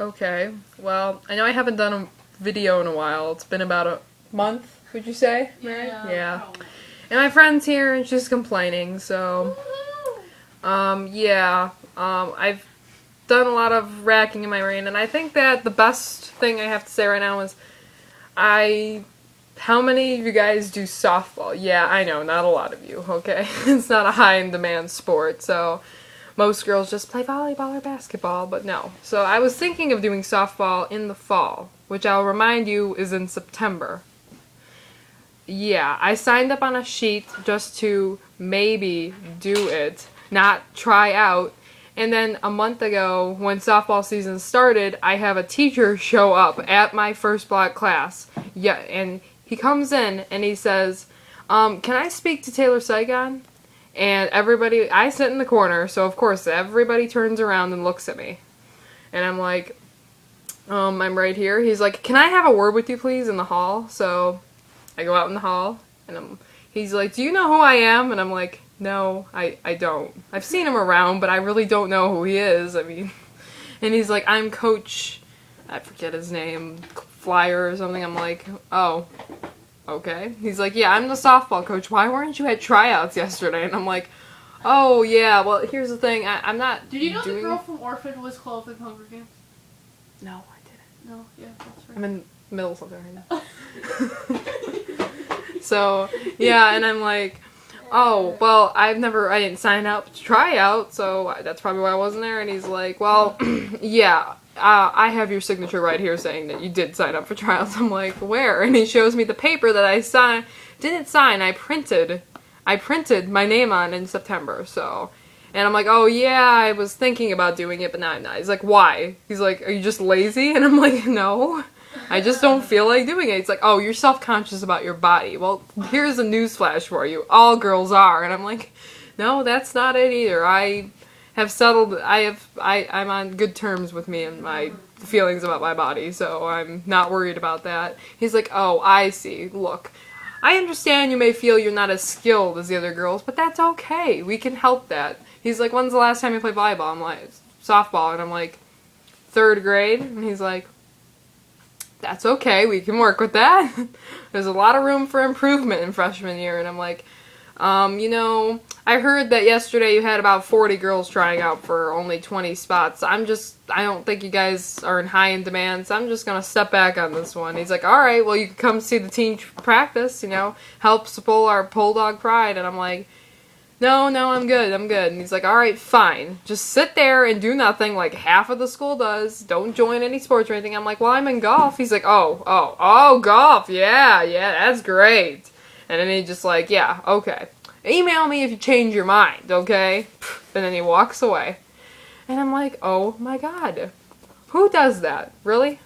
Okay. Well, I know I haven't done a video in a while. It's been about a month, would you say? Mary? Yeah. And my friend's here and she's complaining, so I've done a lot of racking in my brain, and I think that the best thing I have to say right now is how many of you guys do softball? Yeah, I know, not a lot of you, okay? It's not a high-in-demand sport, so most girls just play volleyball or basketball, but no. So I was thinking of doing softball in the fall, which I'll remind you is in September. Yeah, I signed up on a sheet just to maybe do it, not try out. And then a month ago, when softball season started, I have a teacher show up at my first block class. Yeah, and he comes in and he says, can I speak to Taylor Saigon? And everybody, I sit in the corner, so of course everybody turns around and looks at me. And I'm like, I'm right here. He's like, can I have a word with you please in the hall? So I go out in the hall, and he's like, do you know who I am? And I'm like, no, I don't. I've seen him around, but I really don't know who he is. I mean, and he's like, I'm Coach, I forget his name, Flyer or something. I'm like, oh, okay. He's like, yeah, I'm the softball coach. Why weren't you at tryouts yesterday? And I'm like, oh, yeah, well, here's the thing. I'm not Did you know the girl from Orphan was close in Hunger Games? No, I didn't. No, yeah, that's right. I'm in the middle of something right now. So, yeah, and I'm like, oh, well, I didn't sign up to try out, so that's probably why I wasn't there. And he's like, well, yeah, I have your signature right here saying that you did sign up for tryouts. I'm like, where? And he shows me the paper that I didn't sign, I printed my name on in September, so. And I'm like, oh yeah, I was thinking about doing it, but now I'm not. He's like, why? He's like, are you just lazy? And I'm like, no. I just don't feel like doing it. It's like, oh, you're self-conscious about your body. Well, here's a newsflash for you. All girls are. And I'm like, no, that's not it either. I have settled, I'm on good terms with me and my feelings about my body, so I'm not worried about that. He's like, oh, I see. Look, I understand you may feel you're not as skilled as the other girls, but that's okay. We can help that. He's like, when's the last time you played volleyball? I'm like, softball. And I'm like, 3rd grade? And he's like, that's okay, we can work with that. There's a lot of room for improvement in freshman year. And I'm like, you know, I heard that yesterday you had about 40 girls trying out for only 20 spots. I don't think you guys are in high in demand, so I'm just gonna step back on this one. He's like, alright, well you can come see the team practice, you know, helps pull our Bulldog pride. And I'm like, no, I'm good. And he's like, alright, fine. Just sit there and do nothing like half of the school does. Don't join any sports or anything. I'm like, well, I'm in golf. He's like, oh, golf. Yeah, that's great. And then he just like, yeah, okay. Email me if you change your mind, okay? And then he walks away. And I'm like, oh my god. Who does that? Really?